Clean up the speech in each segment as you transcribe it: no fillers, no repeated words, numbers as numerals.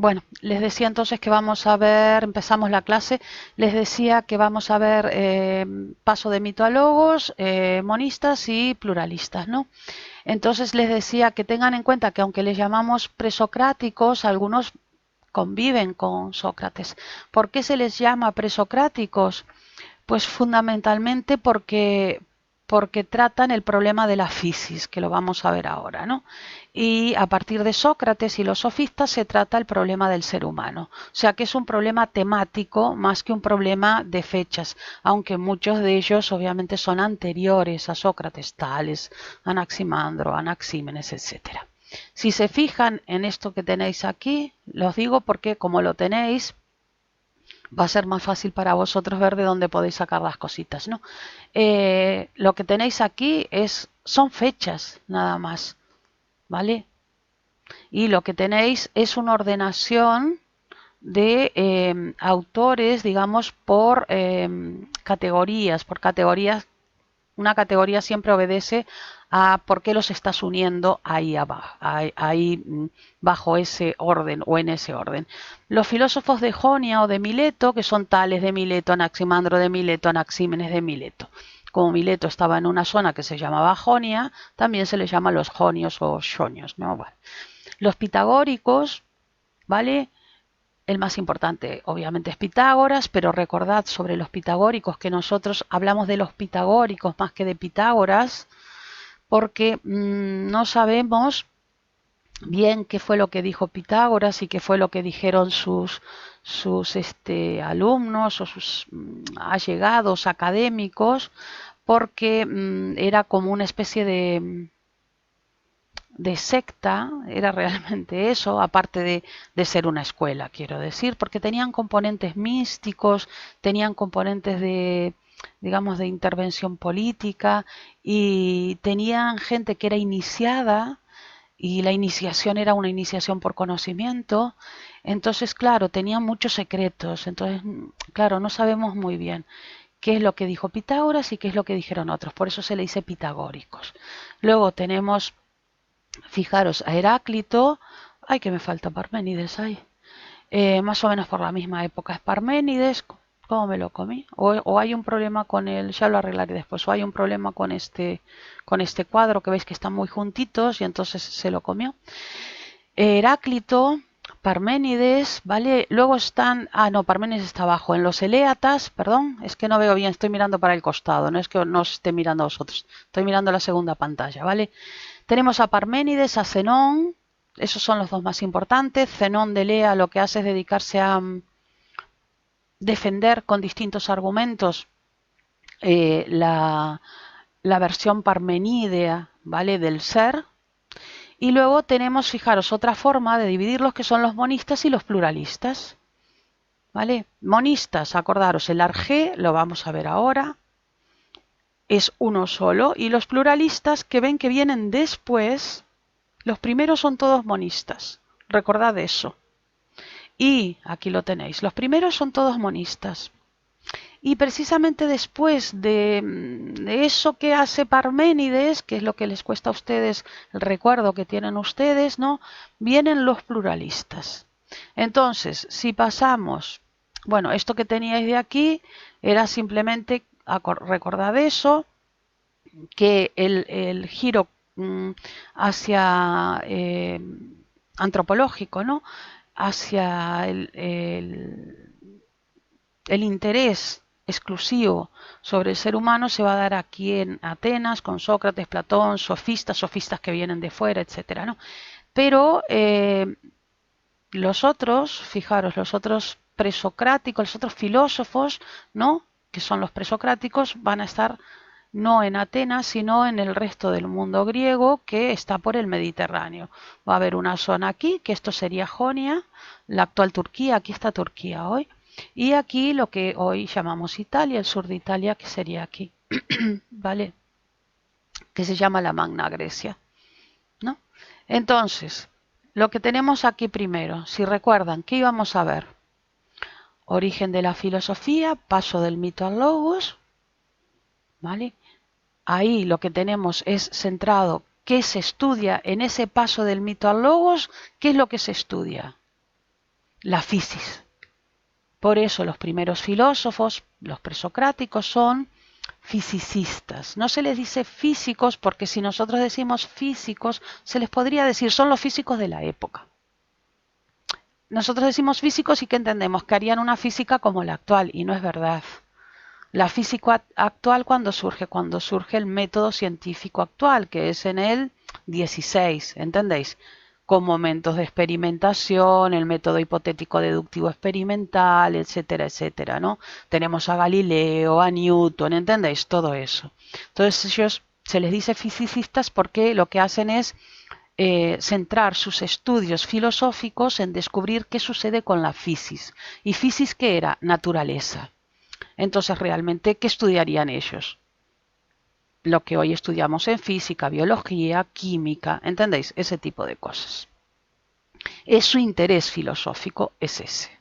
Bueno, les decía entonces que vamos a ver, empezamos la clase, les decía que vamos a ver paso de mito a logos, monistas y pluralistas, ¿no? Entonces les decía que tengan en cuenta que aunque les llamamos presocráticos, algunos conviven con Sócrates. ¿Por qué se les llama presocráticos? Pues fundamentalmente porque tratan el problema de la fisis, que lo vamos a ver ahora, ¿no? Y a partir de Sócrates y los sofistas se trata el problema del ser humano. O sea que es un problema temático más que un problema de fechas, aunque muchos de ellos obviamente son anteriores a Sócrates, Tales, Anaximandro, Anaxímenes, etcétera. Si se fijan en esto que tenéis aquí, los digo porque como lo tenéis, va a ser más fácil para vosotros ver de dónde podéis sacar las cositas, ¿no? Lo que tenéis aquí son fechas nada más, ¿vale? Y lo que tenéis es una ordenación de autores, digamos, por categorías. Una categoría siempre obedece a por qué los estás uniendo ahí abajo, bajo ese orden o en ese orden. Los filósofos de Jonia o de Mileto, que son Tales de Mileto, Anaximandro de Mileto, Anaxímenes de Mileto. Como Mileto estaba en una zona que se llamaba Jonia, también se les llama los jonios o jonios, ¿no? Bueno, los pitagóricos, ¿vale? El más importante, obviamente, es Pitágoras, pero recordad sobre los pitagóricos que nosotros hablamos de los pitagóricos más que de Pitágoras, porque no sabemos bien qué fue lo que dijo Pitágoras y qué fue lo que dijeron sus alumnos o sus allegados académicos, porque era como una especie de secta, era realmente eso, aparte de ser una escuela, quiero decir, porque tenían componentes místicos, tenían componentes de, digamos, de intervención política y tenían gente que era iniciada y la iniciación era una iniciación por conocimiento, entonces, claro, tenían muchos secretos, entonces, claro, no sabemos muy bien qué es lo que dijo Pitágoras y qué es lo que dijeron otros, por eso se le dice pitagóricos. Luego tenemos, fijaros, a Heráclito, ay que me falta Parménides, ay, más o menos por la misma época es Parménides, ¿cómo me lo comí? O hay un problema con el, ya lo arreglaré después, o hay un problema con este cuadro que veis que están muy juntitos y entonces se lo comió. Heráclito, Parménides, ¿vale? Luego están, no, Parménides está abajo, en los Eléatas, perdón, es que no veo bien, estoy mirando para el costado, no es que no os esté mirando a vosotros, estoy mirando la segunda pantalla, ¿vale? Tenemos a Parménides, a Zenón, esos son los dos más importantes. Zenón de Elea lo que hace es dedicarse a defender con distintos argumentos la versión parmenidea, ¿vale? Del ser. Y luego tenemos, fijaros, otra forma de dividirlos que son los monistas y los pluralistas, ¿vale? Monistas, acordaros, el arjé, lo vamos a ver ahora, es uno solo, y los pluralistas que ven que vienen después, los primeros son todos monistas, recordad eso. Y aquí lo tenéis, los primeros son todos monistas. Y precisamente después de eso que hace Parménides, que es lo que les cuesta a ustedes, el recuerdo que tienen ustedes, ¿no? Vienen los pluralistas. Entonces, si pasamos, bueno, esto que teníais de aquí era simplemente, recordad eso, que el giro hacia antropológico, ¿no? Hacia el interés exclusivo sobre el ser humano se va a dar aquí en Atenas con Sócrates, Platón, sofistas que vienen de fuera, etcétera, ¿no? Pero los otros, fijaros, los otros presocráticos, los otros filósofos, ¿no? Que son los presocráticos, van a estar no en Atenas, sino en el resto del mundo griego que está por el Mediterráneo. Va a haber una zona aquí, que esto sería Jonia, la actual Turquía, aquí está Turquía hoy, y aquí lo que hoy llamamos Italia, el sur de Italia, que sería aquí, ¿vale? Que se llama la Magna Grecia, ¿no? Entonces, lo que tenemos aquí primero, si recuerdan, ¿qué íbamos a ver? Origen de la filosofía, paso del mito al logos, ¿vale? Ahí lo que tenemos es centrado qué se estudia en ese paso del mito al logos, qué es lo que se estudia. la fisis. Por eso los primeros filósofos, los presocráticos, son fisicistas. No se les dice físicos porque si nosotros decimos físicos, se les podría decir son los físicos de la época. Nosotros decimos físicos y ¿qué entendemos? Que harían una física como la actual, y no es verdad. La física actual cuando surge el método científico actual, que es en el 16, ¿entendéis? Con momentos de experimentación, el método hipotético deductivo experimental, etcétera, etcétera, ¿no? Tenemos a Galileo, a Newton, ¿entendéis? Todo eso. Entonces ellos se les dice fisicistas porque lo que hacen es centrar sus estudios filosóficos en descubrir qué sucede con la fisis. ¿Y fisis qué era? Naturaleza. Entonces, realmente, ¿qué estudiarían ellos? Lo que hoy estudiamos en física, biología, química, ¿entendéis? Ese tipo de cosas. Es su interés filosófico, es ese.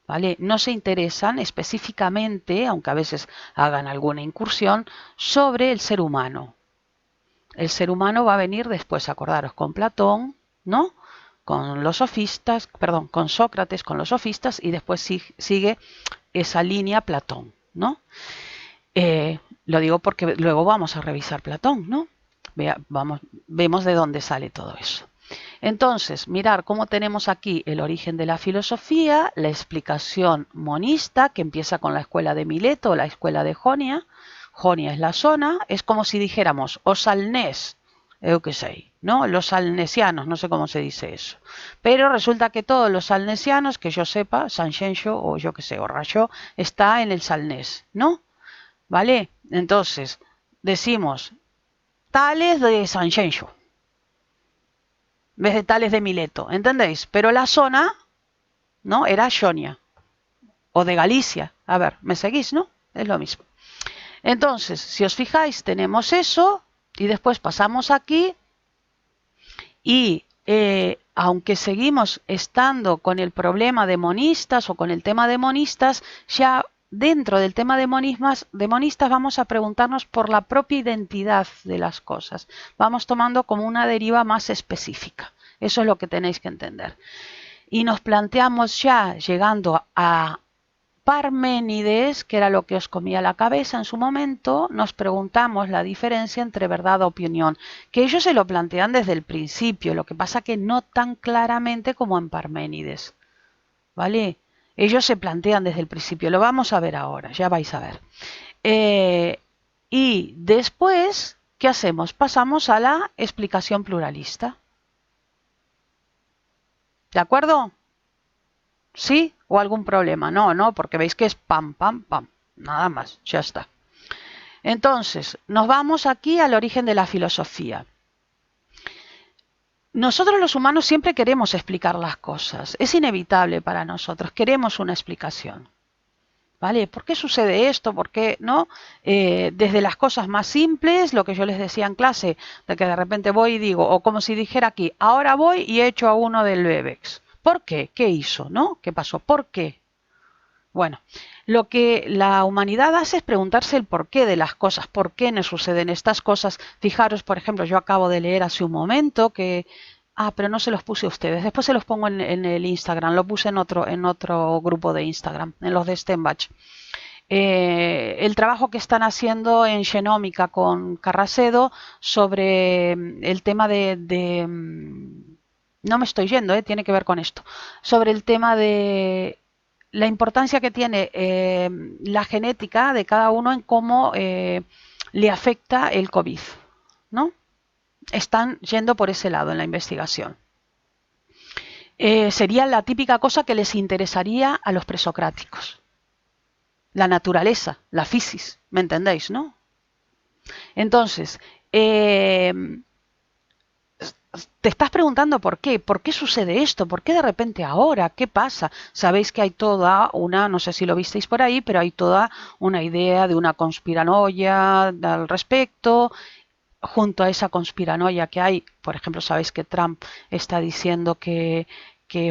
¿Vale? No se interesan específicamente, aunque a veces hagan alguna incursión, sobre el ser humano. El ser humano va a venir después, acordaros, con Platón, ¿no? Con los sofistas, perdón, con Sócrates, con los sofistas, y después sigue esa línea Platón, ¿no? Lo digo porque luego vamos a revisar Platón, ¿no? Vemos de dónde sale todo eso. Entonces, mirar cómo tenemos aquí el origen de la filosofía, la explicación monista, que empieza con la escuela de Mileto, la escuela de Jonia. Jonia es la zona, es como si dijéramos, o Salnés, yo qué sé, ¿no? Los salnesianos, no sé cómo se dice eso. Pero resulta que todos los salnesianos, que yo sepa, San Xenxo o yo qué sé, o Rayó, está en el Salnés, ¿no? ¿Vale? Entonces, decimos tales de San Xenxo, en vez de tales de Mileto, ¿entendéis? Pero la zona, ¿no? Era Jonia, o de Galicia. A ver, ¿me seguís, no? Es lo mismo. Entonces, si os fijáis, tenemos eso, y después pasamos aquí, y aunque seguimos estando con el problema de monistas o con el tema de monistas, ya dentro del tema de monistas vamos a preguntarnos por la propia identidad de las cosas. Vamos tomando como una deriva más específica. Eso es lo que tenéis que entender. Y nos planteamos ya, llegando a Parménides, que era lo que os comía la cabeza en su momento, nos preguntamos la diferencia entre verdad o opinión, que ellos se lo plantean desde el principio, lo que pasa que no tan claramente como en Parménides, ¿vale? Ellos se plantean desde el principio, lo vamos a ver ahora, ya vais a ver. Y después, ¿qué hacemos? Pasamos a la explicación pluralista. ¿De acuerdo? ¿Sí? ¿O algún problema? No, no, porque veis que es pam, pam, pam. Nada más, ya está. Entonces, nos vamos aquí al origen de la filosofía. Nosotros los humanos siempre queremos explicar las cosas. Es inevitable para nosotros. Queremos una explicación. ¿Vale? ¿Por qué sucede esto? ¿Por qué no? Desde las cosas más simples, lo que yo les decía en clase, de que de repente voy y digo, o como si dijera aquí, ahora voy y echo a uno del Bebex. ¿Por qué? ¿Qué hizo? ¿No? ¿Qué pasó? ¿Por qué? Bueno, lo que la humanidad hace es preguntarse el porqué de las cosas, por qué nos suceden estas cosas. Fijaros, por ejemplo, yo acabo de leer hace un momento que... Ah, pero no se los puse a ustedes. Después se los pongo en el Instagram. Lo puse en otro grupo de Instagram, en los de Stenbach. El trabajo que están haciendo en Genómica con Carracedo sobre el tema no me estoy yendo, tiene que ver con esto, sobre el tema de la importancia que tiene la genética de cada uno en cómo le afecta el COVID, ¿no? Están yendo por ese lado en la investigación. Sería la típica cosa que les interesaría a los presocráticos. La naturaleza, la fisis, ¿me entendéis, no? Entonces, te estás preguntando por qué sucede esto, por qué de repente ahora, qué pasa. Sabéis que hay toda una, no sé si lo visteis por ahí, pero hay toda una idea de una conspiranoia al respecto. Junto a esa conspiranoia que hay, por ejemplo, sabéis que Trump está diciendo que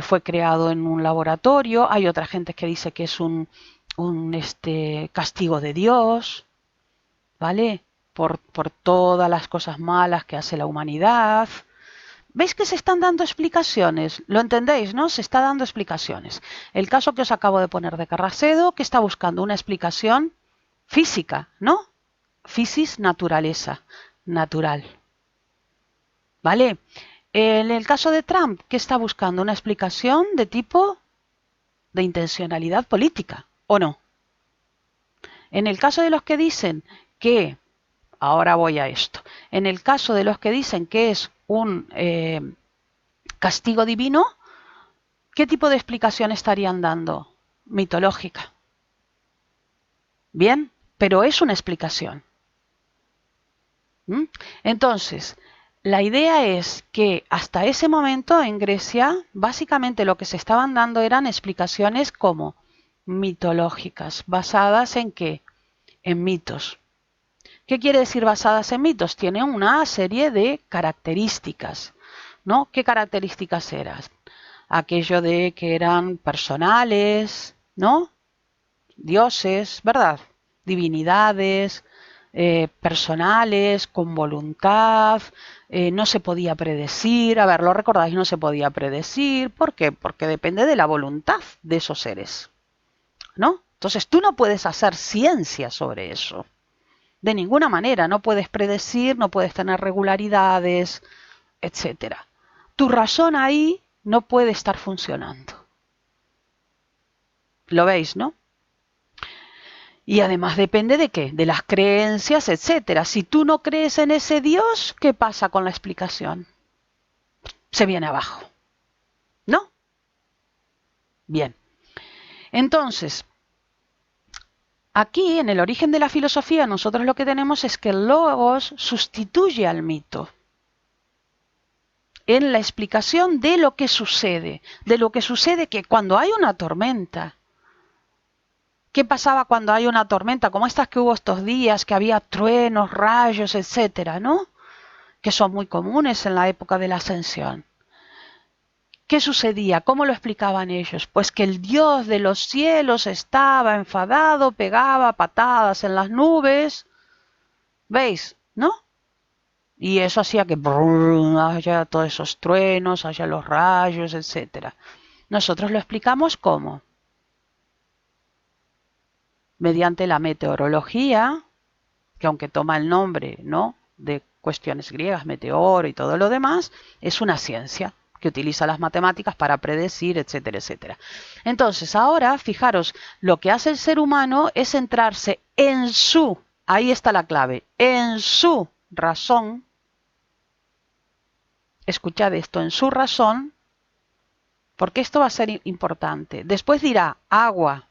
fue creado en un laboratorio. Hay otra gente que dice que es un castigo de Dios, ¿vale? Por todas las cosas malas que hace la humanidad. ¿Veis que se están dando explicaciones? ¿Lo entendéis, no? Se está dando explicaciones. El caso que os acabo de poner de Carracedo, que está buscando una explicación física, ¿no? Physis, naturaleza, natural. ¿Vale? En el caso de Trump, ¿qué está buscando? Una explicación de tipo de intencionalidad política, ¿o no? En el caso de los que dicen que, ahora voy a esto, en el caso de los que dicen que es un castigo divino, ¿qué tipo de explicación estarían dando? Mitológica. Bien, pero es una explicación. ¿Mm? Entonces, la idea es que hasta ese momento en Grecia, básicamente lo que se estaban dando eran explicaciones como mitológicas, basadas en qué? En mitos. ¿Qué quiere decir basadas en mitos? Tiene una serie de características, ¿no? ¿Qué características eran? Aquello de que eran personales, ¿no? Dioses, ¿verdad? Divinidades, personales, con voluntad, no se podía predecir. A ver, ¿lo recordáis? No se podía predecir. ¿Por qué? Porque depende de la voluntad de esos seres, ¿no? Entonces tú no puedes hacer ciencia sobre eso. De ninguna manera, no puedes predecir, no puedes tener regularidades, etcétera. Tu razón ahí no puede estar funcionando. ¿Lo veis, no? Y además depende de qué, de las creencias, etcétera. Si tú no crees en ese Dios, ¿qué pasa con la explicación? Se viene abajo, ¿no? Bien. Entonces, aquí en el origen de la filosofía nosotros lo que tenemos es que el logos sustituye al mito en la explicación de lo que sucede que cuando hay una tormenta, ¿qué pasaba cuando hay una tormenta? Como estas que hubo estos días, que había truenos, rayos, etcétera, ¿no? Que son muy comunes en la época de la ascensión. ¿Qué sucedía? ¿Cómo lo explicaban ellos? Pues que el Dios de los cielos estaba enfadado, pegaba patadas en las nubes, ¿veis? ¿No? Y eso hacía que haya todos esos truenos, haya los rayos, etcétera. Nosotros lo explicamos ¿cómo? Mediante la meteorología, que aunque toma el nombre, ¿no?, de cuestiones griegas, meteoro y todo lo demás, es una ciencia que utiliza las matemáticas para predecir, etcétera, etcétera. Entonces, ahora, fijaros, lo que hace el ser humano es centrarse en su, ahí está la clave, en su razón. Escuchad esto, en su razón, porque esto va a ser importante. Después dirá agua,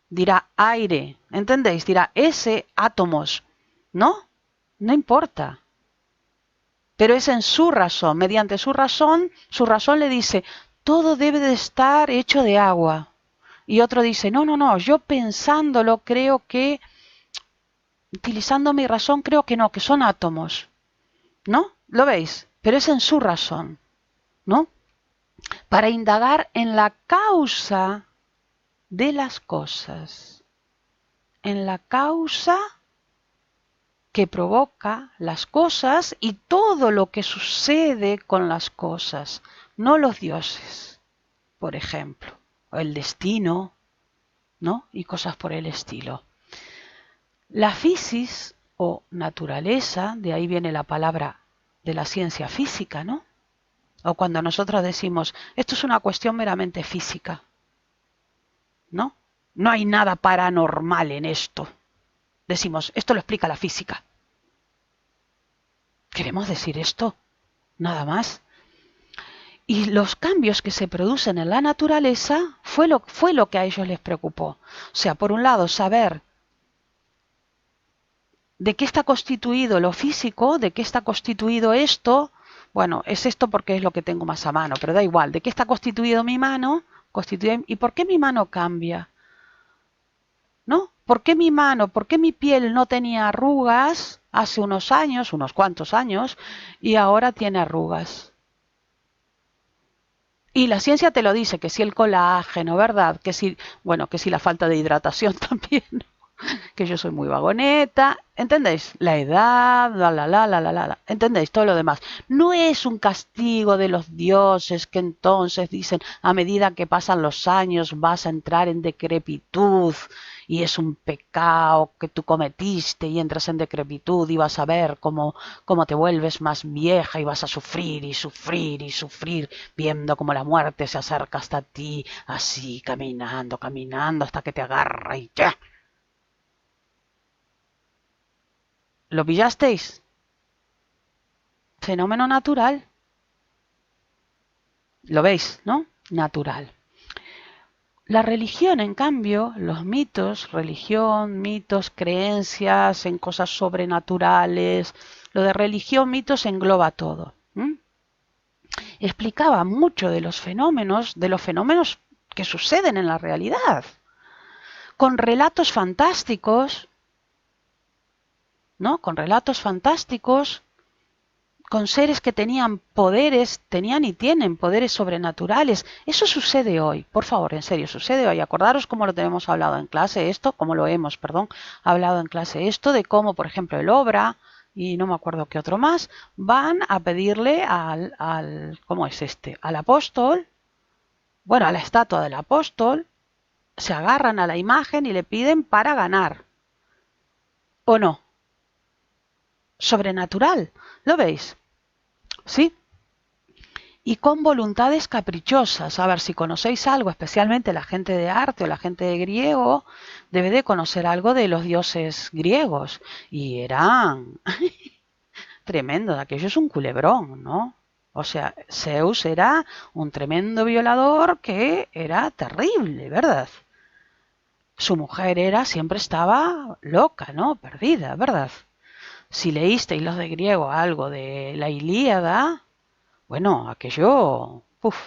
dirá aire, ¿entendéis? Dirá ese átomos, ¿no? No importa. Pero es en su razón, mediante su razón le dice, todo debe de estar hecho de agua. Y otro dice, no, no, no, yo pensándolo creo que, utilizando mi razón creo que no, que son átomos. ¿No? ¿Lo veis? Pero es en su razón, ¿no? Para indagar en la causa de las cosas, en la causa que provoca las cosas y todo lo que sucede con las cosas, no los dioses, por ejemplo, o el destino, ¿no? Y cosas por el estilo. La fisis o naturaleza, de ahí viene la palabra de la ciencia física, ¿no? O cuando nosotros decimos, esto es una cuestión meramente física, ¿no? No hay nada paranormal en esto. Decimos, esto lo explica la física. ¿Queremos decir esto? Nada más. Y los cambios que se producen en la naturaleza fue lo que a ellos les preocupó. O sea, por un lado, saber de qué está constituido lo físico, de qué está constituido esto. Bueno, es esto porque es lo que tengo más a mano, pero da igual. ¿De qué está constituido mi mano? ¿Y por qué mi mano cambia? ¿No? ¿Por qué mi mano, por qué mi piel no tenía arrugas hace unos años, unos cuantos años, y ahora tiene arrugas? Y la ciencia te lo dice, que si el colágeno, ¿verdad? Que si, bueno, que si la falta de hidratación también, que yo soy muy vagoneta, ¿Entendéis? La edad, ¿entendéis? Todo lo demás. No es un castigo de los dioses que entonces dicen a medida que pasan los años vas a entrar en decrepitud y es un pecado que tú cometiste y entras en decrepitud y vas a ver cómo te vuelves más vieja y vas a sufrir y sufrir y sufrir viendo cómo la muerte se acerca hasta ti, así caminando, caminando hasta que te agarra y ya. ¿Lo pillasteis? Fenómeno natural. ¿Lo veis, no? Natural. La religión, en cambio, los mitos, religión, mitos, creencias en cosas sobrenaturales, lo de religión, mitos engloba todo. Explicaba mucho de los fenómenos que suceden en la realidad, con relatos fantásticos, ¿no? Con relatos fantásticos con seres que tenían poderes, tenían y tienen poderes sobrenaturales. Eso sucede hoy, por favor, en serio, sucede hoy. Acordaros cómo lo tenemos hablado en clase esto, cómo lo hemos, perdón, hablado en clase esto, de cómo, por ejemplo, el Obra, y no me acuerdo qué otro más, van a pedirle ¿cómo es este? Al apóstol, bueno, a la estatua del apóstol, se agarran a la imagen y le piden para ganar. ¿O no? Sobrenatural, ¿lo veis? ¿Sí? Y con voluntades caprichosas. A ver, si conocéis algo, especialmente la gente de arte o la gente de griego, debe de conocer algo de los dioses griegos. Y eran tremendo, aquello es un culebrón, ¿no? O sea, Zeus era un tremendo violador que era terrible, ¿verdad? Su mujer siempre estaba loca, ¿no? Perdida, ¿verdad? Si leísteis los de griego algo de la Ilíada, bueno, aquello, uf,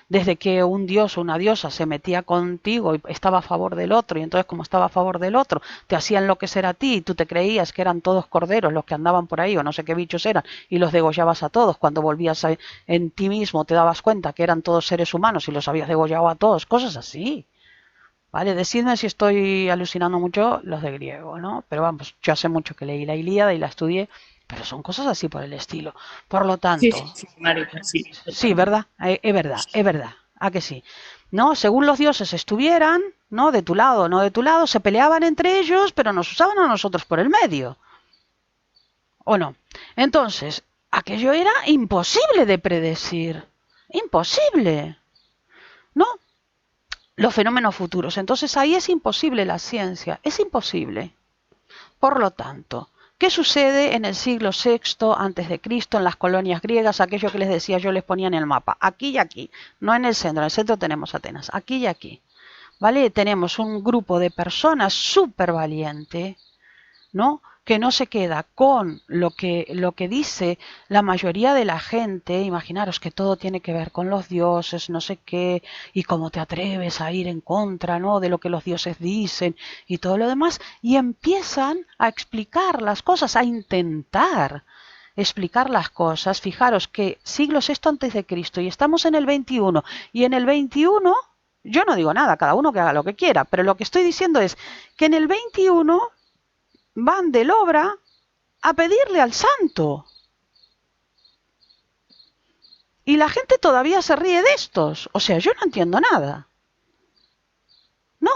desde que un dios o una diosa se metía contigo y estaba a favor del otro, y entonces como estaba a favor del otro, te hacía enloquecer a ti y tú te creías que eran todos corderos los que andaban por ahí o no sé qué bichos eran y los degollabas a todos, cuando en ti mismo te dabas cuenta que eran todos seres humanos y los habías degollado a todos, cosas así. Vale, decidme si estoy alucinando mucho los de griego, ¿no? Pero vamos, yo hace mucho que leí la Ilíada y la estudié, pero son cosas así por el estilo. Por lo Sí, sí, tanto, sí, Marita, sí, sí, totalmente. ¿verdad? Es verdad, es verdad. ¿A que sí? ¿No? Según los dioses estuvieran, ¿no? De tu lado o no de tu lado, se peleaban entre ellos, pero nos usaban a nosotros por el medio. ¿O no? Entonces, aquello era imposible de predecir. Imposible. ¿No? Los fenómenos futuros. Entonces ahí es imposible la ciencia. Es imposible. Por lo tanto, ¿qué sucede en el siglo VI antes de Cristo en las colonias griegas? Aquello que les decía yo les ponía en el mapa, aquí y aquí, no en el centro tenemos Atenas, aquí y aquí, ¿vale? Tenemos un grupo de personas súper valiente, ¿no? Que no se queda con lo que dice la mayoría de la gente. Imaginaros que todo tiene que ver con los dioses, no sé qué, y cómo te atreves a ir en contra, ¿no? De lo que los dioses dicen y todo lo demás, y empiezan a explicar las cosas, a intentar explicar las cosas. Fijaros que siglo VI antes de Cristo y estamos en el 21, y en el 21 yo no digo nada, cada uno que haga lo que quiera, pero lo que estoy diciendo es que en el 21 van del obra a pedirle al santo. Y la gente todavía se ríe de estos. O sea, yo no entiendo nada. No.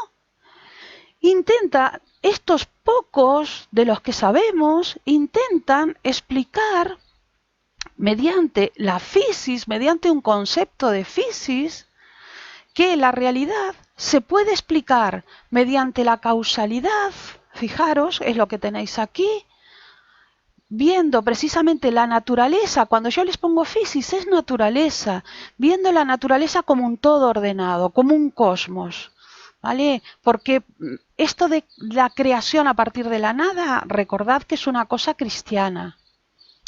Intenta, estos pocos de los que sabemos, intentan explicar mediante la fisis, mediante un concepto de fisis, que la realidad se puede explicar mediante la causalidad. Fijaros, es lo que tenéis aquí, viendo precisamente la naturaleza. Cuando yo les pongo fisis es naturaleza, viendo la naturaleza como un todo ordenado, como un cosmos, ¿vale? Porque esto de la creación a partir de la nada, recordad que es una cosa cristiana,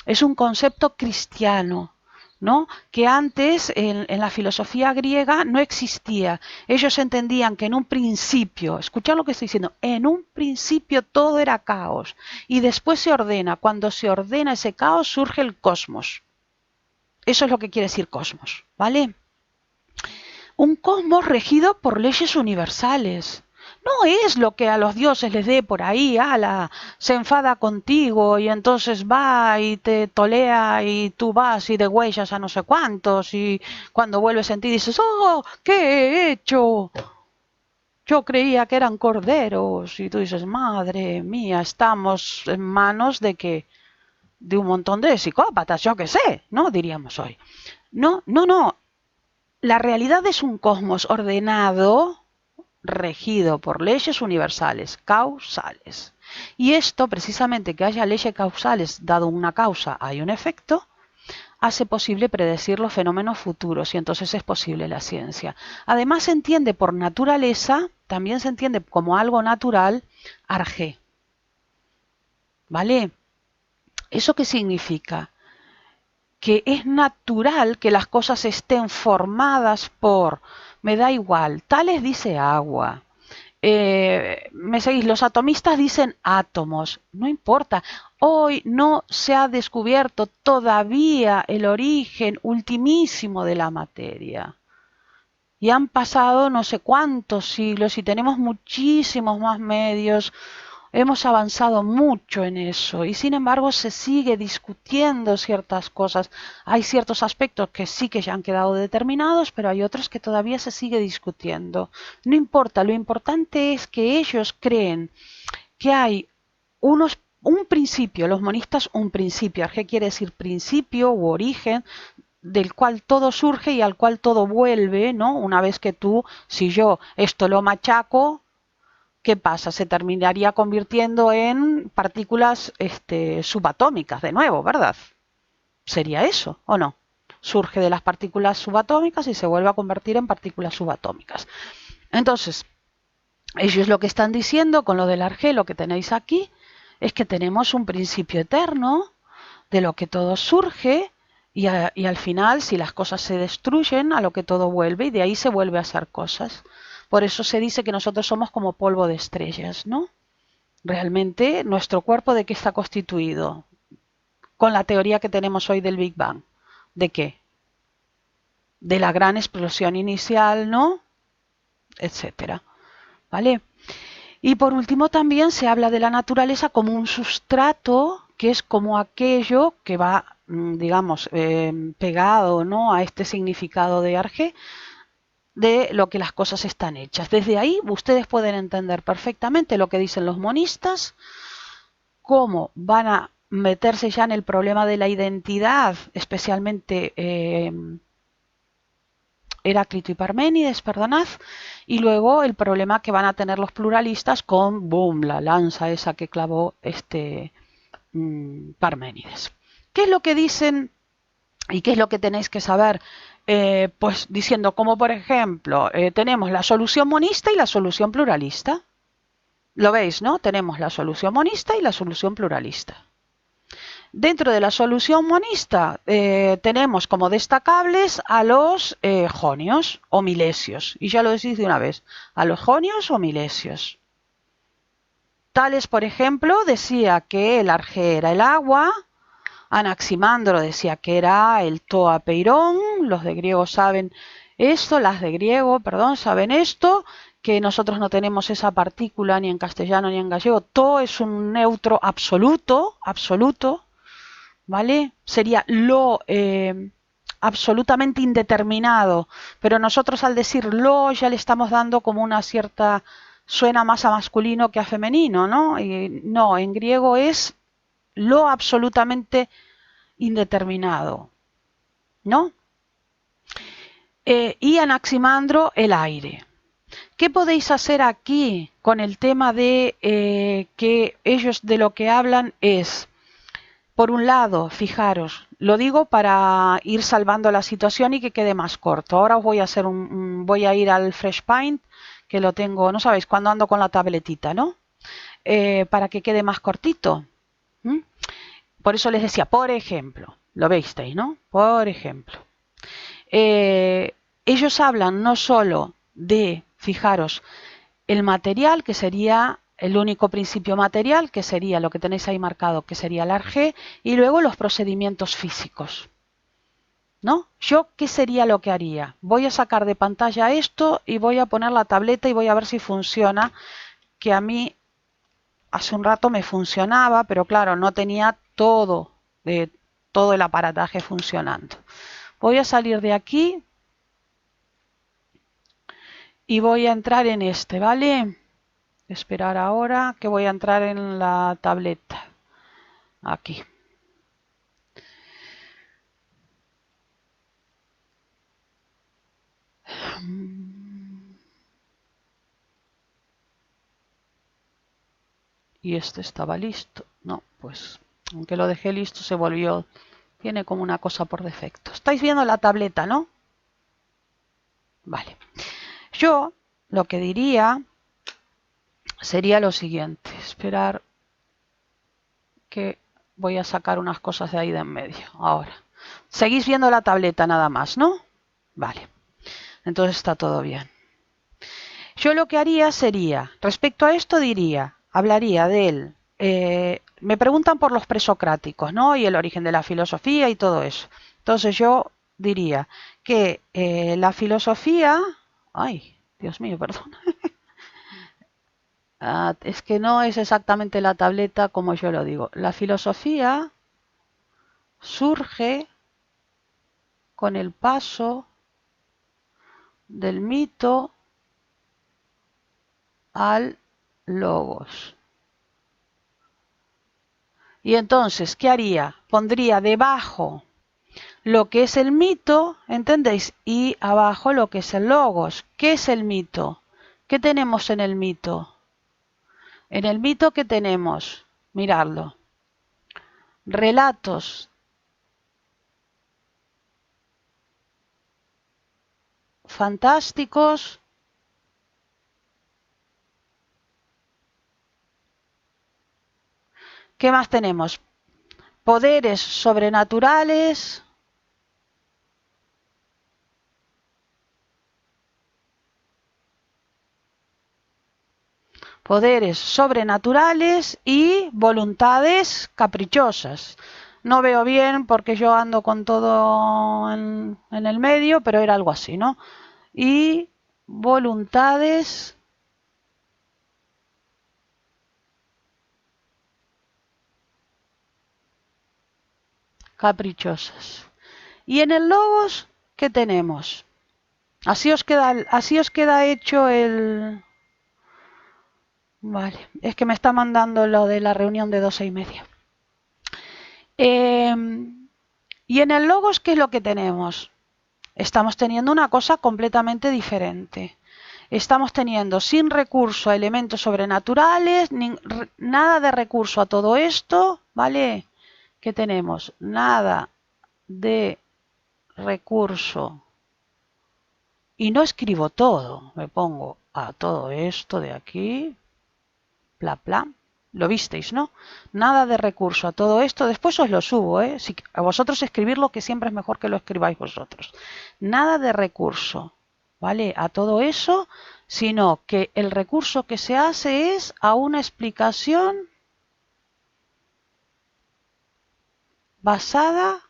es un concepto cristiano, ¿no? Que antes en la filosofía griega no existía. Ellos entendían que en un principio, escuchad lo que estoy diciendo, en un principio todo era caos y después se ordena. Cuando se ordena ese caos surge el cosmos. Eso es lo que quiere decir cosmos, ¿vale? Un cosmos regido por leyes universales. no es lo que a los dioses les dé por ahí, ala, se enfada contigo y entonces va y te tolea y tú vas y degüellas a no sé cuántos y cuando vuelves en ti dices, oh, ¿qué he hecho? Yo creía que eran corderos y tú dices, madre mía, estamos en manos de que de un montón de psicópatas, yo qué sé, ¿no? Diríamos hoy. No, no, no. La realidad es un cosmos ordenado, regido por leyes universales, causales. Y esto, precisamente que haya leyes causales, dado una causa, hay un efecto, hace posible predecir los fenómenos futuros y entonces es posible la ciencia. Además se entiende por naturaleza, también se entiende como algo natural, arjé. ¿Vale? ¿Eso qué significa? Que es natural que las cosas estén formadas por, me da igual, tales dice agua. Me seguís, los atomistas dicen átomos, no importa. Hoy no se ha descubierto todavía el origen ultimísimo de la materia. Y han pasado no sé cuántos siglos y tenemos muchísimos más medios. Hemos avanzado mucho en eso y sin embargo se sigue discutiendo ciertas cosas. Hay ciertos aspectos que sí que ya han quedado determinados, pero hay otros que todavía se sigue discutiendo. No importa, lo importante es que ellos creen que hay un principio, los monistas un principio, ¿qué quiere decir principio u origen? Del cual todo surge y al cual todo vuelve, ¿no? Una vez que tú, si yo esto lo machaco, ¿qué pasa? Se terminaría convirtiendo en partículas subatómicas de nuevo, ¿verdad? ¿Sería eso o no? Surge de las partículas subatómicas y se vuelve a convertir en partículas subatómicas. Entonces, ellos lo que están diciendo con lo del argelo que tenéis aquí es que tenemos un principio eterno de lo que todo surge y al final, si las cosas se destruyen, a lo que todo vuelve y de ahí se vuelve a hacer cosas. Por eso se dice que nosotros somos como polvo de estrellas, ¿no? Realmente, ¿nuestro cuerpo de qué está constituido? Con la teoría que tenemos hoy del Big Bang. ¿De qué? De la gran explosión inicial, ¿no? Etcétera. ¿Vale? Y por último también se habla de la naturaleza como un sustrato, que es como aquello que va, digamos, pegado, ¿no?, a este significado de Arge, de lo que las cosas están hechas. Desde ahí ustedes pueden entender perfectamente lo que dicen los monistas, cómo van a meterse ya en el problema de la identidad, especialmente Heráclito y Parménides, perdonad, y luego el problema que van a tener los pluralistas con, boom, la lanza esa que clavó Parménides. ¿Qué es lo que dicen y qué es lo que tenéis que saber? Pues diciendo como por ejemplo, tenemos la solución monista y la solución pluralista. Lo veis, ¿no? Tenemos la solución monista y la solución pluralista. Dentro de la solución monista tenemos como destacables a los jonios o milesios. Y ya lo decís de una vez, a los jonios o milesios. Tales, por ejemplo, decía que el arjé era el agua, Anaximandro decía que era el toapeirón, los de griego saben esto, las de griego, perdón, saben esto, que nosotros no tenemos esa partícula ni en castellano ni en gallego. To es un neutro absoluto, absoluto, ¿vale? Sería lo absolutamente indeterminado, pero nosotros al decir lo ya le estamos dando como una cierta, suena más a masculino que a femenino, ¿no? Y no, en griego es lo absolutamente indeterminado, ¿no? Y Anaximandro, el aire. ¿Qué podéis hacer aquí con el tema de que ellos de lo que hablan es, por un lado, fijaros, lo digo para ir salvando la situación y que quede más corto. Ahora os voy a hacer voy a ir al Fresh Paint, que lo tengo, no sabéis, cuando ando con la tabletita, ¿no? Para que quede más cortito. ¿Mm? Por eso les decía, por ejemplo, lo veis, ¿no? Por ejemplo, ellos hablan no solo de, fijaros, el material, que sería el único principio material, que sería lo que tenéis ahí marcado, que sería el arjé, y luego los procedimientos físicos. ¿no? Yo, ¿qué sería lo que haría? Voy a sacar de pantalla esto y voy a poner la tableta y voy a ver si funciona, que a mí hace un rato me funcionaba, pero claro, no tenía todo el aparataje funcionando. Voy a salir de aquí y voy a entrar en este, ¿vale? Esperar ahora que voy a entrar en la tableta. Aquí. Y este estaba listo. No, pues aunque lo dejé listo se volvió. Tiene como una cosa por defecto. ¿Estáis viendo la tableta, no? Vale. Yo lo que diría sería lo siguiente. Esperar que voy a sacar unas cosas de ahí de en medio. Ahora. Seguís viendo la tableta nada más, ¿no? Vale. Entonces está todo bien. Yo lo que haría sería, respecto a esto diría, hablaría del, me preguntan por los presocráticos, ¿no? Y el origen de la filosofía y todo eso. Entonces yo diría que la filosofía, ay, Dios mío, perdón, es que no es exactamente la tableta como yo lo digo. La filosofía surge con el paso del mito al logos. Y entonces, ¿qué haría? Pondría debajo lo que es el mito, ¿entendéis? Y abajo lo que es el logos. ¿Qué es el mito? ¿Qué tenemos en el mito? En el mito, ¿qué tenemos? Miradlo. Relatos fantásticos. ¿Qué más tenemos? Poderes sobrenaturales. Poderes sobrenaturales y voluntades caprichosas. No veo bien porque yo ando con todo en el medio, pero era algo así, ¿no? Y voluntades caprichosas. Y en el logos, ¿qué tenemos? Así os queda hecho el... Vale, es que me está mandando lo de la reunión de 12:30. Y en el logos, ¿qué es lo que tenemos? Estamos teniendo una cosa completamente diferente. Estamos teniendo sin recurso a elementos sobrenaturales, nada de recurso a todo esto, ¿vale? ¿Qué tenemos? Nada de recurso. Y no escribo todo, me pongo a todo esto de aquí, bla, bla. Lo visteis, ¿no? Nada de recurso a todo esto. Después os lo subo, ¿eh? Si, a vosotros escribirlo, que siempre es mejor que lo escribáis vosotros. Nada de recurso, ¿vale? A todo eso, sino que el recurso que se hace es a una explicación basada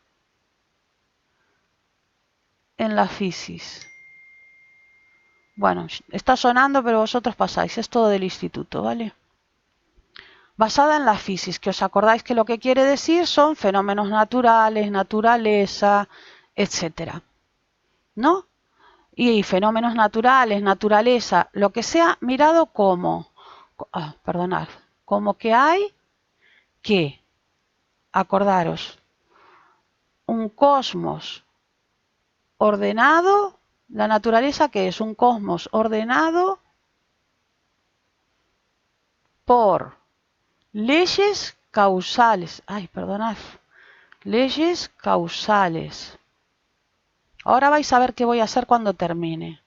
en la fisis. Bueno, está sonando, pero vosotros pasáis. Es todo del instituto, ¿vale? Basada en la fisis, que os acordáis que lo que quiere decir son fenómenos naturales, naturaleza, etcétera, ¿no? Y fenómenos naturales, naturaleza, lo que sea, mirado como, perdonad, como que hay que, acordaros, un cosmos ordenado, la naturaleza que es un cosmos ordenado por leyes causales, perdonad, leyes causales. Ahora vais a ver qué voy a hacer cuando termine.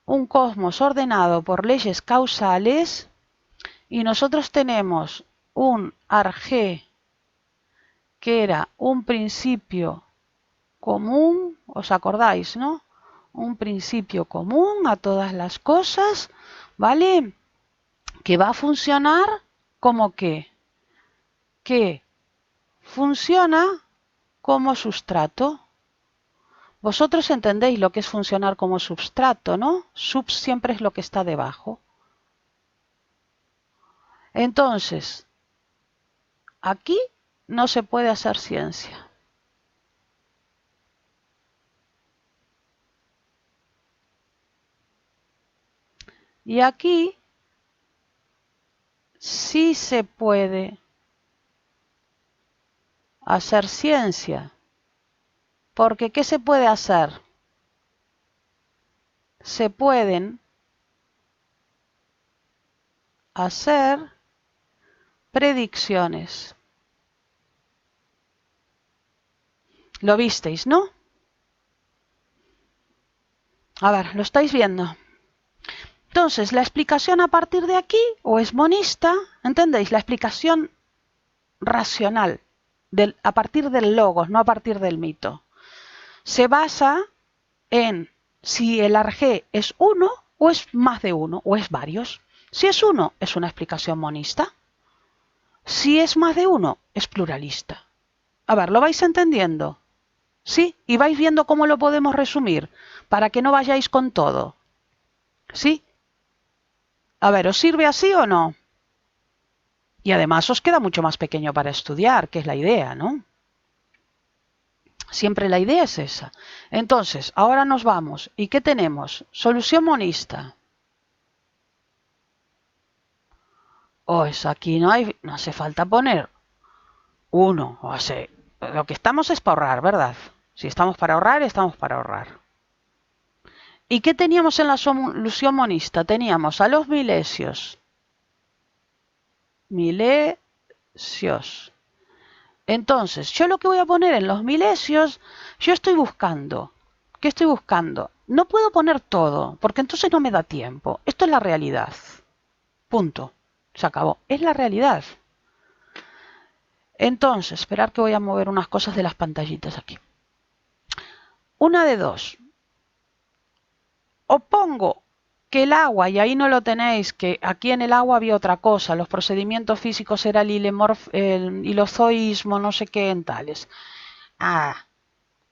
Un cosmos ordenado por leyes causales y nosotros tenemos un arjé que era un principio común, ¿os acordáis, no? Un principio común a todas las cosas, ¿vale? Que va a funcionar como que funciona como sustrato. Vosotros entendéis lo que es funcionar como substrato, ¿no? Sub siempre es lo que está debajo. Entonces, aquí no se puede hacer ciencia. Y aquí sí se puede hacer ciencia. Porque ¿qué se puede hacer? Se pueden hacer predicciones. ¿Lo visteis, no? A ver, ¿lo estáis viendo? Entonces, la explicación a partir de aquí, o es monista, ¿entendéis? La explicación racional, a partir del logos, no a partir del mito, se basa en si el arjé es uno, o es más de uno, o es varios. Si es uno, es una explicación monista. Si es más de uno, es pluralista. A ver, ¿lo vais entendiendo? ¿Sí? Y vais viendo cómo lo podemos resumir, para que no vayáis con todo. ¿Sí? A ver, ¿os sirve así o no? Y además os queda mucho más pequeño para estudiar, que es la idea, ¿no? Siempre la idea es esa. Entonces, ahora nos vamos. ¿Y qué tenemos? Solución monista. Pues aquí no hace falta poner uno. O sea, lo que estamos es para ahorrar, ¿verdad? Si estamos para ahorrar, estamos para ahorrar. ¿Y qué teníamos en la solución monista? Teníamos a los milesios. Milesios. Entonces, yo lo que voy a poner en los milesios, yo estoy buscando. ¿Qué estoy buscando? No puedo poner todo, porque entonces no me da tiempo. Esto es la realidad. Punto. Se acabó. Es la realidad. Entonces, esperar que voy a mover unas cosas de las pantallitas aquí. Una de dos. O pongo que el agua, y ahí no lo tenéis, que aquí en el agua había otra cosa, los procedimientos físicos era el hilozoísmo, no sé qué en tales.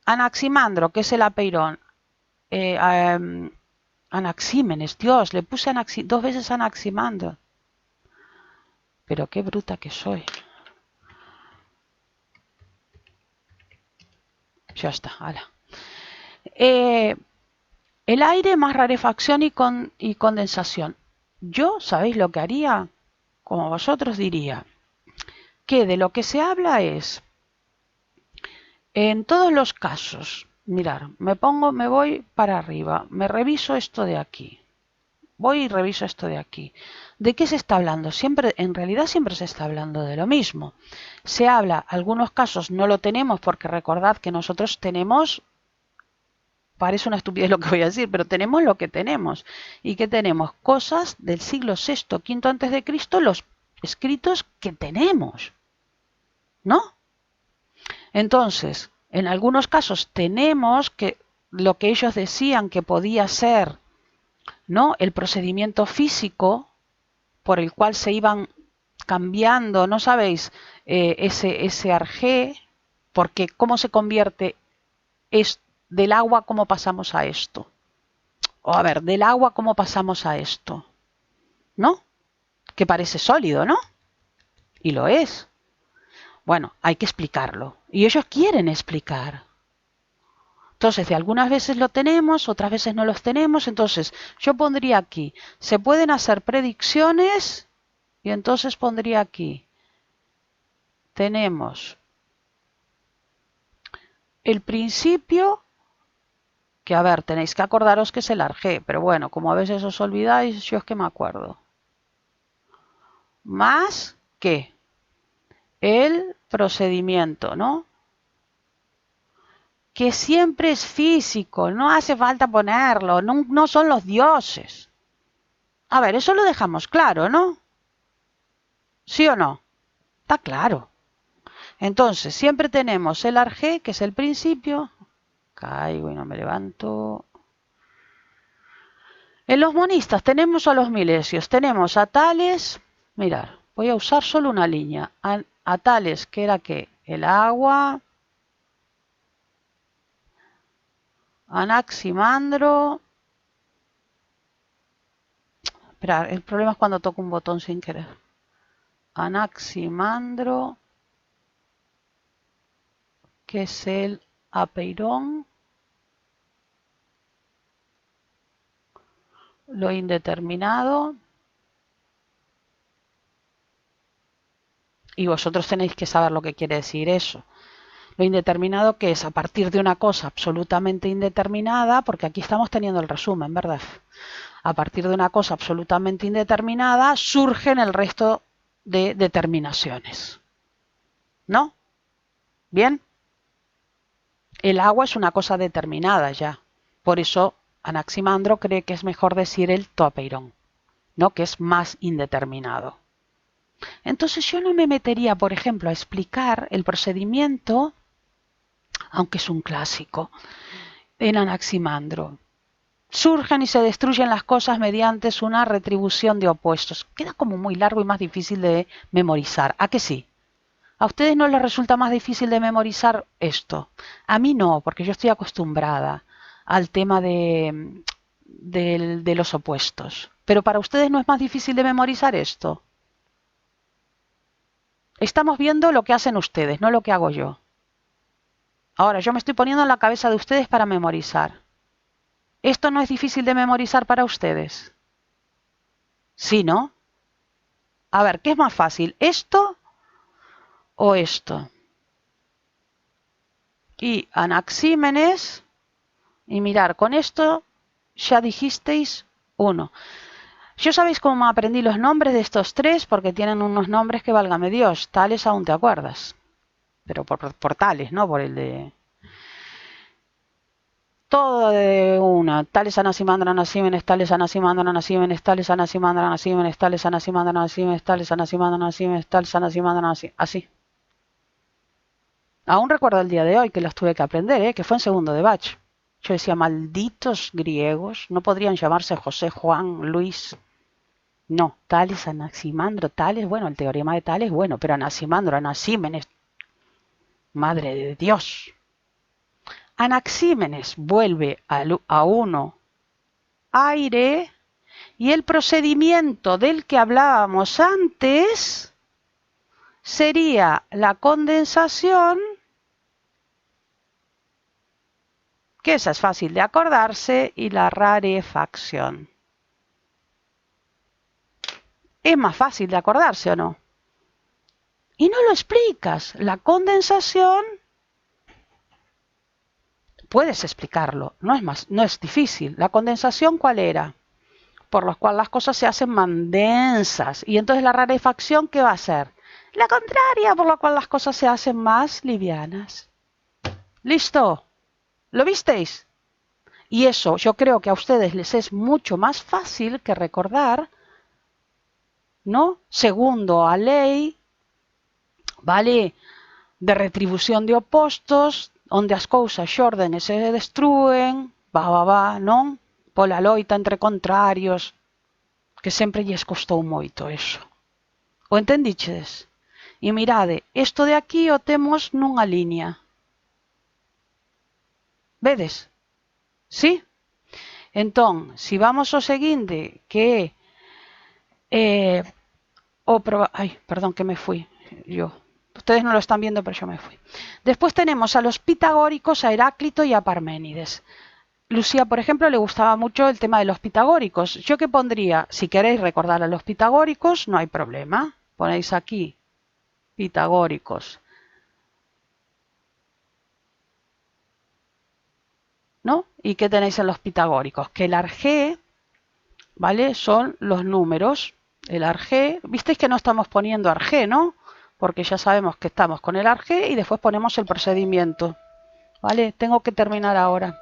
Anaximandro, que es el apeirón. Anaxímenes, Dios, le puse dos veces Anaximandro. Pero qué bruta que soy. Ya está, ala. El aire más rarefacción y condensación. Yo, ¿sabéis lo que haría? Como vosotros diría, que de lo que se habla es, en todos los casos, mirar, me voy para arriba, me reviso esto de aquí, voy y reviso esto de aquí. ¿De qué se está hablando? Siempre, en realidad siempre se está hablando de lo mismo. Se habla, algunos casos no lo tenemos porque recordad que nosotros tenemos, parece una estupidez lo que voy a decir, pero tenemos lo que tenemos. ¿Y qué tenemos? Cosas del siglo VI, V antes de Cristo, los escritos que tenemos, ¿no? Entonces, en algunos casos tenemos que lo que ellos decían que podía ser, ¿no? El procedimiento físico por el cual se iban cambiando, ¿no sabéis? Ese arjé, porque cómo se convierte es del agua, cómo pasamos a esto. O a ver, del agua, cómo pasamos a esto, ¿no? Que parece sólido, ¿no? Y lo es. Bueno, hay que explicarlo. Y ellos quieren explicar. Entonces, de algunas veces lo tenemos, otras veces no los tenemos. Entonces, yo pondría aquí, se pueden hacer predicciones y entonces pondría aquí, tenemos el principio, que a ver, tenéis que acordaros que es el arjé, pero bueno, como a veces os olvidáis, yo es que me acuerdo. Más que el procedimiento, ¿no? Que siempre es físico, no hace falta ponerlo, no, no son los dioses. A ver, eso lo dejamos claro, ¿no? ¿Sí o no? Está claro. Entonces, siempre tenemos el arjé, que es el principio. Caigo y no me levanto. En los monistas tenemos a los milesios, tenemos a Tales, mirar, voy a usar solo una línea, a Tales, que era que el agua, Anaximandro. Espera, el problema es cuando toco un botón sin querer. Anaximandro, que es el apeirón, lo indeterminado, y vosotros tenéis que saber lo que quiere decir eso. Lo indeterminado, que es a partir de una cosa absolutamente indeterminada, porque aquí estamos teniendo el resumen, ¿verdad? A partir de una cosa absolutamente indeterminada surgen el resto de determinaciones. ¿No? ¿Bien? El agua es una cosa determinada ya. Por eso Anaximandro cree que es mejor decir el toapeirón, ¿no? Que es más indeterminado. Entonces yo no me metería, por ejemplo, a explicar el procedimiento, aunque es un clásico, en Anaximandro. Surgen y se destruyen las cosas mediante una retribución de opuestos. Queda como muy largo y más difícil de memorizar. ¿A que sí? ¿A ustedes no les resulta más difícil de memorizar esto? A mí no, porque yo estoy acostumbrada al tema de los opuestos. Pero para ustedes no es más difícil de memorizar esto. Estamos viendo lo que hacen ustedes, no lo que hago yo. Ahora, yo me estoy poniendo en la cabeza de ustedes para memorizar. ¿Esto no es difícil de memorizar para ustedes? Sí, ¿no? A ver, ¿qué es más fácil? ¿Esto o esto? Y Anaxímenes, y mirar, con esto ya dijisteis uno. Yo sabéis cómo aprendí los nombres de estos tres, porque tienen unos nombres que válgame Dios, tales aún te acuerdas. Pero por tales, no por el de... Todo de una. Tales Anaximandro Anaxímenes, tales Anaximandro Anaxímenes, tales Anaximandro Anaxímenes, tales Anaximandro Anaxímenes, tales Anaximandro Anaxímenes, tales Anaximandro Anaxímenes. Así. Aún recuerdo el día de hoy que los tuve que aprender, que fue en segundo de bach. Yo decía, malditos griegos, no podrían llamarse José, Juan, Luis. No, Tales, Anaximandro, Tales, bueno, el teorema de Tales, bueno, pero Anaximandro, Anaxímenes, madre de Dios. Anaxímenes vuelve a uno aire y el procedimiento del que hablábamos antes sería la condensación, que esa es fácil de acordarse, y la rarefacción. Es más fácil de acordarse, ¿o no? Y no lo explicas. La condensación, puedes explicarlo, no es difícil. ¿La condensación cuál era? Por lo cual las cosas se hacen más densas. Y entonces la rarefacción, ¿qué va a ser? La contraria, por lo cual las cosas se hacen más livianas. ¿Listo? ¿Lo visteis? Y eso yo creo que a ustedes les es mucho más fácil que recordar, ¿no? Segundo a ley, ¿vale? De retribución de opostos, onde as cousas xorden e se destrúen, non? Pola loita entre contrarios, que sempre lles costou moito eso. O entendiches? E mirade, isto de aquí o temos nunha liña. Vedes? Sí? Entón, si vamos ao seguinte, que é Ay, perdón, que me fui yo. Ustedes no lo están viendo, pero yo me fui. Después tenemos a los pitagóricos, a Heráclito y a Parménides. Lucía, por ejemplo, le gustaba mucho el tema de los pitagóricos. ¿Yo qué pondría? Si queréis recordar a los pitagóricos, no hay problema. Ponéis aquí, pitagóricos. ¿No? ¿Y qué tenéis en los pitagóricos? Que el arjé, ¿vale? Son los números. El arjé, visteis que no estamos poniendo arjé, ¿no? Porque ya sabemos que estamos con el arjé y después ponemos el procedimiento. ¿Vale? Tengo que terminar ahora.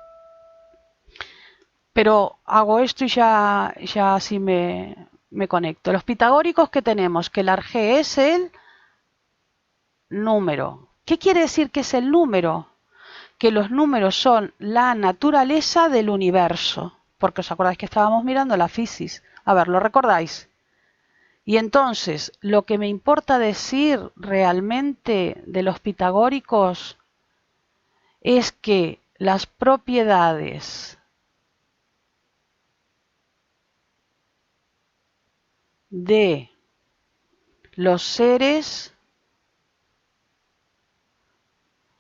Pero hago esto y ya así me conecto. Los pitagóricos que tenemos, que el arjé es el número. ¿Qué quiere decir que es el número? Que los números son la naturaleza del universo. Porque os acordáis que estábamos mirando la fisis. A ver, ¿lo recordáis? Y entonces, lo que me importa decir realmente de los pitagóricos es que las propiedades de los seres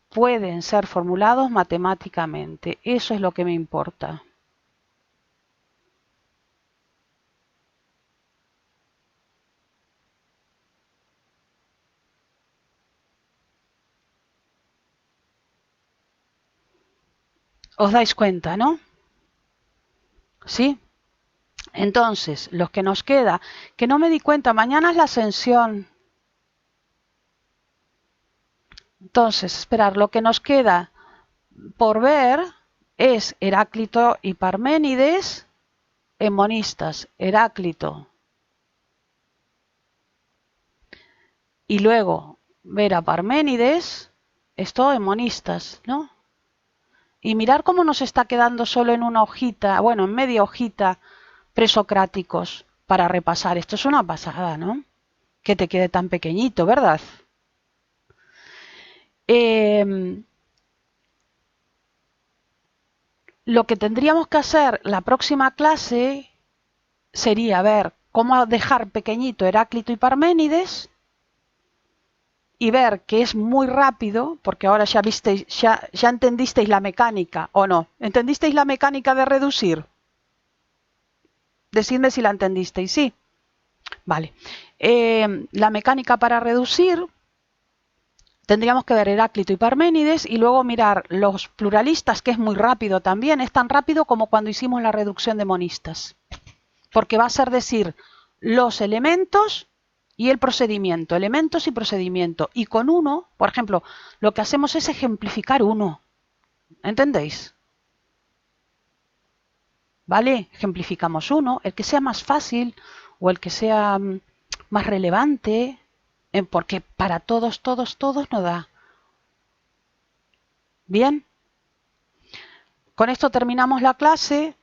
pueden ser formulados matemáticamente. Eso es lo que me importa. ¿Os dais cuenta, no? ¿Sí? Entonces, los que nos queda, que no me di cuenta, mañana es la ascensión. Entonces, esperar, lo que nos queda por ver es Heráclito y Parménides en monistas. Heráclito. Y luego ver a Parménides, esto en monistas, ¿no? Y mirar cómo nos está quedando solo en una hojita, bueno, en media hojita, presocráticos para repasar. Esto es una pasada, ¿no? Que te quede tan pequeñito, ¿verdad? Lo que tendríamos que hacer la próxima clase sería ver cómo dejar pequeñito Heráclito y Parménides y ver que es muy rápido, porque ahora ya visteis, ya entendisteis la mecánica, ¿o no? ¿Entendisteis la mecánica de reducir? Decidme si la entendisteis, sí. Vale. La mecánica para reducir, tendríamos que ver Heráclito y Parménides y luego mirar los pluralistas, que es muy rápido también, es tan rápido como cuando hicimos la reducción de monistas. Porque va a ser decir los elementos y el procedimiento, elementos y procedimiento. Y con uno, por ejemplo, lo que hacemos es ejemplificar uno. ¿Entendéis? ¿Vale? Ejemplificamos uno, el que sea más fácil o el que sea más relevante, porque para todos, todos no da. Bien, con esto terminamos la clase.